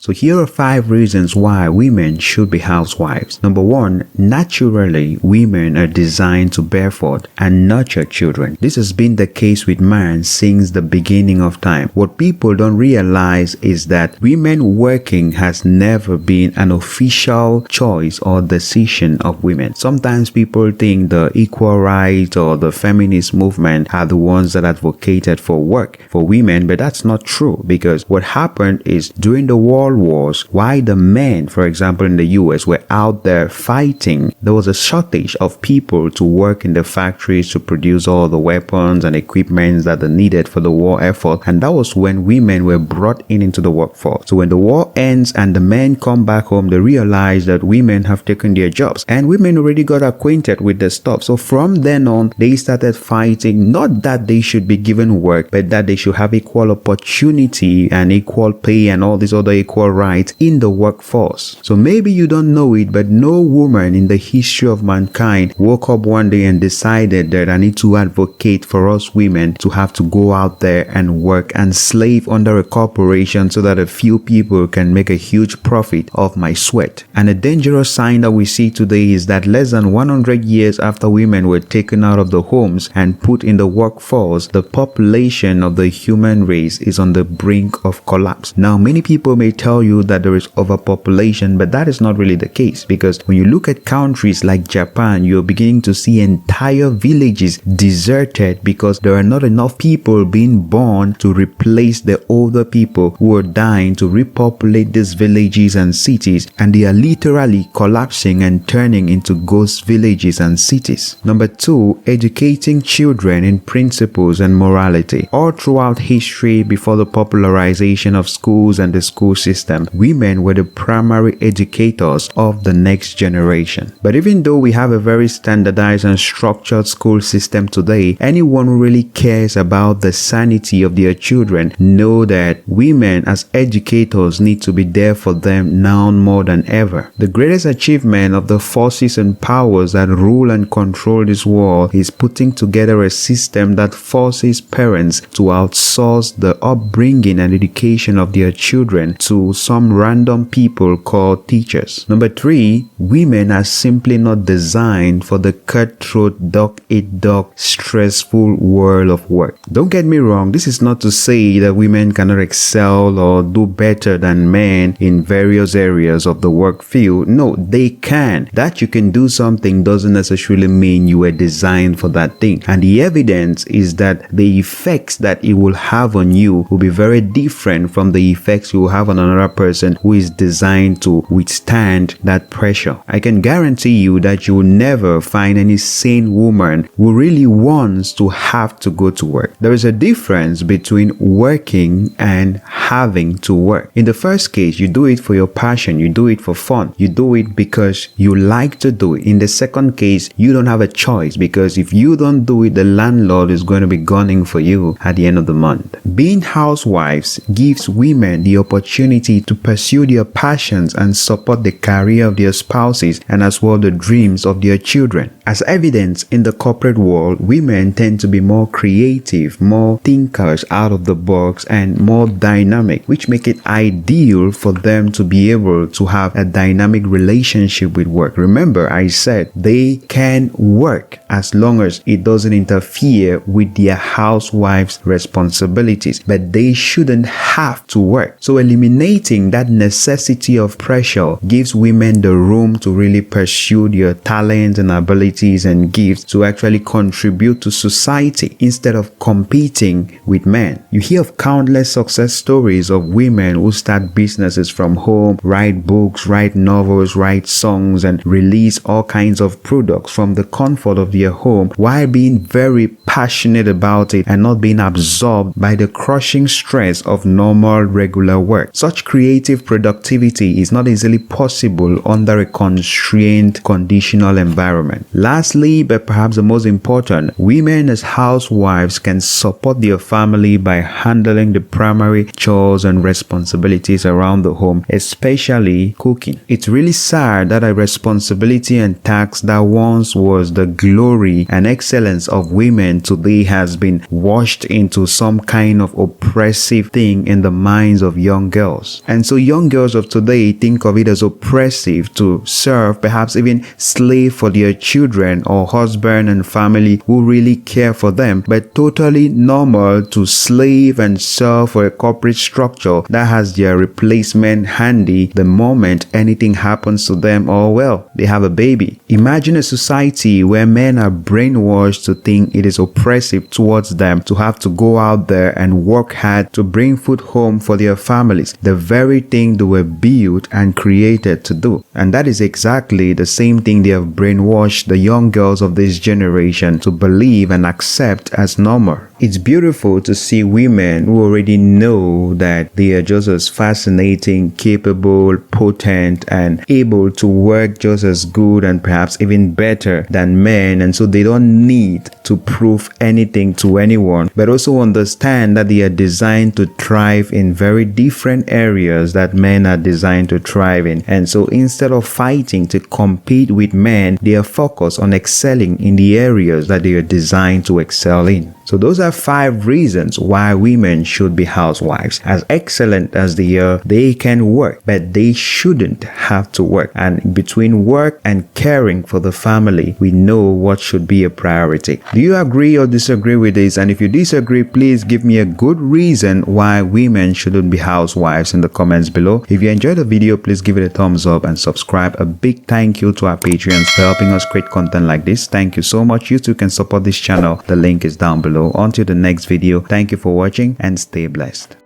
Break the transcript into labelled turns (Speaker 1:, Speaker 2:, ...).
Speaker 1: So here are 5 reasons why women should be housewives. Number 1, naturally, women are designed to bear forth and nurture children. This has been the case with man since the beginning of time. What people don't realize is that women working has never been an official choice or decision of women. Sometimes people think the equal rights or the feminist movement are the ones that advocated for work for women, but that's not true, because what happened is during the world wars, while the men, for example in the US, were out there fighting, there was a shortage of people to work in the factories to produce all the weapons and equipment that are needed for the war effort, and that was when women were brought into the workforce. So when the war ends and the men come back home, they realize that women have taken their jobs, and women already got acquainted with the stuff. So from then on, they started fighting, not that they should be given work, but that they should have equal opportunity and equal pay and all these other equal rights in the workforce. So maybe you don't know it, but no woman in the history of mankind woke up one day and decided that I need to advocate for us women to have to go out there and work and slave under a corporation so that a few people can make a huge profit off my sweat. And a dangerous sign that we see today is that less than 100 years after women were taken out of the homes and put in the workforce, the population of the human race is on the brink of collapse. Now, many people may tell you that there is overpopulation, but that is not really the case, because when you look at countries like Japan, you're beginning to see entire villages deserted because there are not enough people being born to replace the older people who are dying to repopulate these villages and cities, and they are literally collapsing and turning into ghost villages and cities. Number 2, educating children in principles and morality. All throughout history, before the popularization of schools and the school system, women were the primary educators of the next generation. But even though we have a very standardized and structured school system today, anyone who really cares about the sanity of their children know that women as educators need to be there for them now more than ever. The greatest achievement of the forces and powers that rule and control this world is putting together a system that forces parents to outsource the upbringing and education of their children to some random people called teachers. Number 3, women are simply not designed for the cutthroat, dog-eat-dog, stressful world of work. Don't get me wrong, this is not to say that women cannot excel or do better than men in various areas of the work field. No, they can. That you can do something doesn't necessarily mean you were designed for that thing. And the evidence is that the effects that it will have on you will be very different from the effects you will have on another person who is designed to withstand that pressure. I can guarantee you that you will never find any sane woman who really wants to have to go to work. There is a difference between working and having to work. In the first case, you do it for your passion, you do it for fun, you do it because you like to do it. In the second case, you don't have a choice, because if you don't do it, the landlord is going to be gunning for you at the end of the month. Being housewives gives women the opportunity to pursue their passions and support the career of their spouses and as well the dreams of their children. As evidence in the corporate world, women tend to be more creative, more thinkers out of the box, and more dynamic, which make it ideal for them to be able to have a dynamic relationship with work. Remember, I said they can work as long as it doesn't interfere with their housewives' responsibilities, but they shouldn't have to work. So eliminating that necessity of pressure gives women the room to really pursue their talents and abilities and gifts to actually contribute to society instead of competing with men. You hear of countless success stories of women who start businesses from home, write books, write novels, write songs, and release all kinds of products from the comfort of their home while being very passionate about it and not being absorbed by the crushing stress of normal, regular work. Such creative productivity is not easily possible under a constrained, conditional environment. Lastly, but perhaps the most important, women as housewives can support their family by handling the primary chores and responsibilities around the home, especially cooking. It's really sad that a responsibility and task that once was the glory and excellence of women today has been washed into some kind of oppressive thing in the minds of young girls. house. And so young girls of today think of it as oppressive to serve, perhaps even slave for their children or husband and family who really care for them, but totally normal to slave and serve for a corporate structure that has their replacement handy the moment anything happens to them or, well, they have a baby. Imagine a society where men are brainwashed to think it is oppressive towards them to have to go out there and work hard to bring food home for their families, the very thing they were built and created to do. And that is exactly the same thing they have brainwashed the young girls of this generation to believe and accept as normal. It's beautiful to see women who already know that they are just as fascinating, capable, potent, and able to work just as good and perhaps even better than men, and so they don't need to prove anything to anyone, but also understand that they are designed to thrive in very different areas that men are designed to thrive in. And so instead of fighting to compete with men, they are focused on excelling in the areas that they are designed to excel in. So those are 5 reasons why women should be housewives. As excellent as they are, they can work, but they shouldn't have to work. And between work and caring for the family, we know what should be a priority. Do you agree or disagree with this? And if you disagree, please give me a good reason why women shouldn't be housewives in the comments below. If you enjoyed the video, please give it a thumbs up and subscribe. A big thank you to our Patreons for helping us create content like this. Thank you so much. You too can support this channel. The link is down below. Until the next video, thank you for watching and stay blessed.